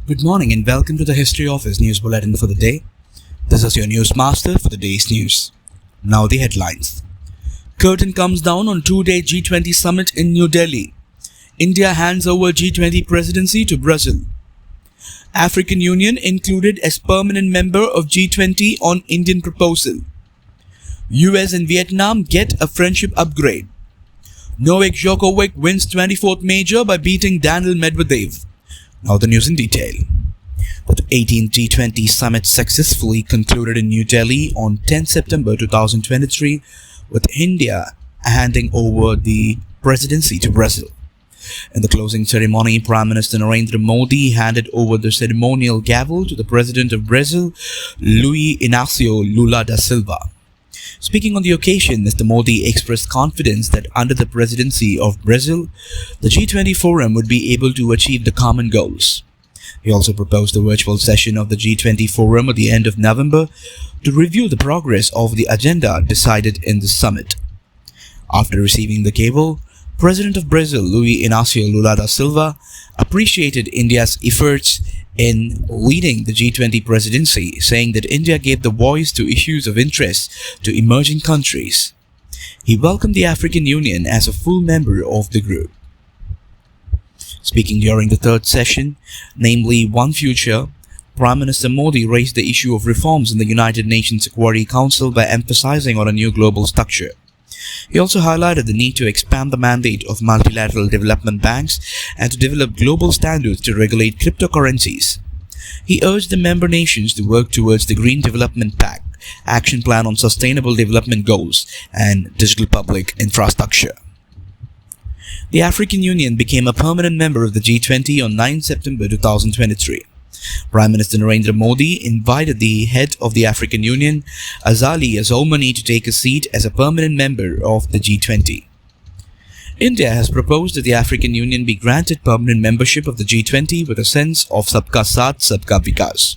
Good morning and welcome to the History Office News Bulletin for the day. This is your news master for the day's news. Now the headlines. Curtain comes down on two-day G20 summit in New Delhi. India hands over G20 presidency to Brazil. African Union included as permanent member of G20 on Indian proposal. US and Vietnam get a friendship upgrade. Novak Djokovic wins 24th major by beating Daniil Medvedev. Now the news in detail. The 18th G20 summit successfully concluded in New Delhi on 10 September 2023 with India handing over the presidency to Brazil. In the closing ceremony, Prime Minister Narendra Modi handed over the ceremonial gavel to the President of Brazil, Luiz Inácio Lula da Silva. Speaking on the occasion, Mr. Modi expressed confidence that under the presidency of Brazil, the G20 forum would be able to achieve the common goals. He also proposed a virtual session of the G20 forum at the end of November to review the progress of the agenda decided in the summit. After receiving the gavel, President of Brazil, Luiz Inácio Lula da Silva, appreciated India's efforts in leading the G20 presidency, saying that India gave the voice to issues of interest to emerging countries. He welcomed the African Union as a full member of the group. Speaking during the third session, namely One Future, Prime Minister Modi raised the issue of reforms in the United Nations Security Council by emphasizing on a new global structure. He also highlighted the need to expand the mandate of multilateral development banks and to develop global standards to regulate cryptocurrencies. He urged the member nations to work towards the Green Development Pact, Action Plan on Sustainable Development Goals, and Digital Public Infrastructure. The African Union became a permanent member of the G20 on 9 September 2023. Prime Minister Narendra Modi invited the head of the African Union, Azali Assoumani, to take a seat as a permanent member of the G20. India has proposed that the African Union be granted permanent membership of the G20 with a sense of Sabka Saath, Sabka Vikas.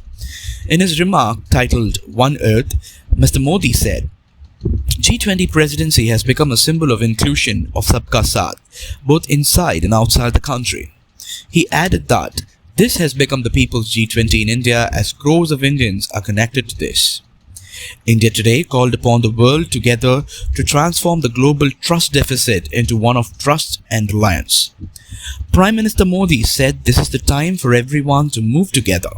In his remark titled One Earth, Mr. Modi said, G20 presidency has become a symbol of inclusion of Sabka Saath, both inside and outside the country. He added that this has become the People's G20 in India as crores of Indians are connected to this. India today called upon the world together to transform the global trust deficit into one of trust and reliance. Prime Minister Modi said this is the time for everyone to move together.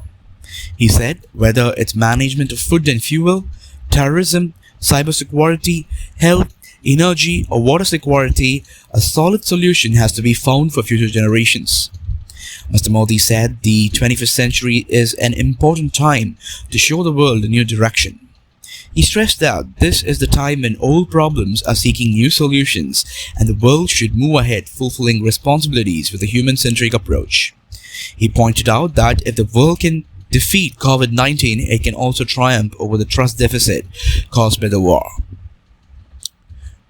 He said whether it's management of food and fuel, terrorism, cybersecurity, health, energy or water security, a solid solution has to be found for future generations. Mr. Modi said the 21st century is an important time to show the world a new direction. He stressed that this is the time when old problems are seeking new solutions and the world should move ahead fulfilling responsibilities with a human-centric approach. He pointed out that if the world can defeat COVID-19, it can also triumph over the trust deficit caused by the war.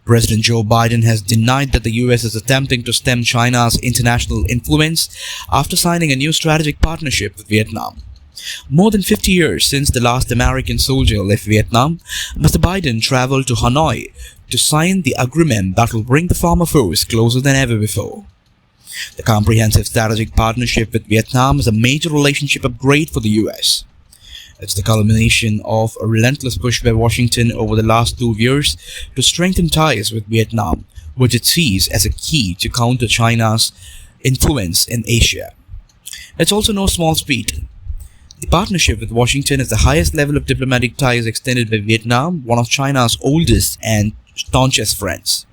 President Joe Biden has denied that the US is attempting to stem China's international influence after signing a new strategic partnership with Vietnam. More than 50 years since the last American soldier left Vietnam, Mr. Biden traveled to Hanoi to sign the agreement that will bring the former foes closer than ever before. The comprehensive strategic partnership with Vietnam is a major relationship upgrade for the US. It's the culmination of a relentless push by Washington over the last 2 years to strengthen ties with Vietnam, which it sees as a key to counter China's influence in Asia. It's also no small feat. The partnership with Washington is the highest level of diplomatic ties extended by Vietnam, one of China's oldest and staunchest friends.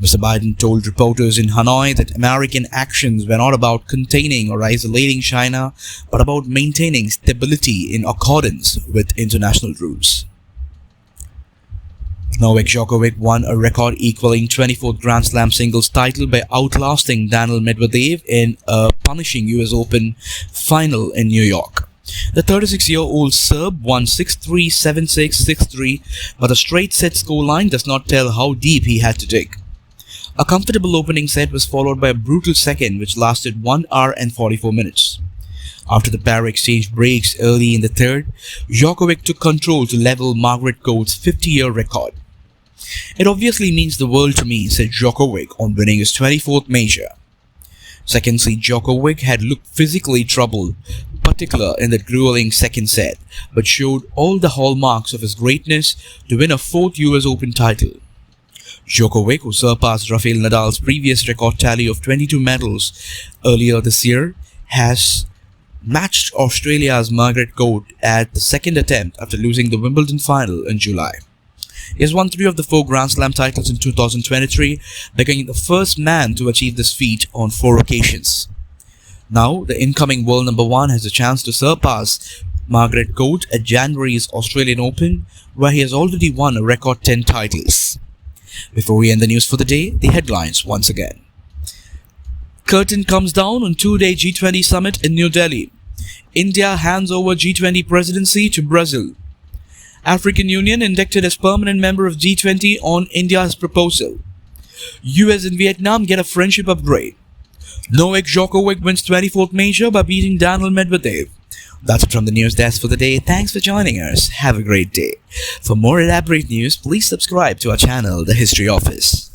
Mr. Biden told reporters in Hanoi that American actions were not about containing or isolating China, but about maintaining stability in accordance with international rules. Novak Djokovic won a record equaling 24th Grand Slam singles title by outlasting Daniil Medvedev in a punishing US Open final in New York. The 36-year-old Serb won 6-3, 7-6, 6-3, but the straight set scoreline does not tell how deep he had to dig. A comfortable opening set was followed by a brutal second which lasted 1 hour and 44 minutes. After the pair exchanged breaks early in the third, Djokovic took control to level Margaret Court's 50-year record. It obviously means the world to me, said Djokovic on winning his 24th major. Second seed Djokovic had looked physically troubled, particularly in the grueling second set, but showed all the hallmarks of his greatness to win a fourth US Open title. Djokovic, who surpassed Rafael Nadal's previous record tally of 22 medals earlier this year, has matched Australia's Margaret Court at the second attempt after losing the Wimbledon final in July. He has won 3 of the 4 Grand Slam titles in 2023, becoming the first man to achieve this feat on 4 occasions. Now, the incoming world number 1 has a chance to surpass Margaret Court at January's Australian Open, where he has already won a record 10 titles. Before we end the news for the day, the headlines once again. Curtain comes down on 2-day G20 summit in New Delhi. India hands over G20 presidency to Brazil. African Union inducted as permanent member of G20 on India's proposal. US and Vietnam get a friendship upgrade. Novak Djokovic wins 24th major by beating Daniil Medvedev. That's it from the news desk for the day. Thanks for joining us. Have a great day. For more elaborate news, please subscribe to our channel, The History Office.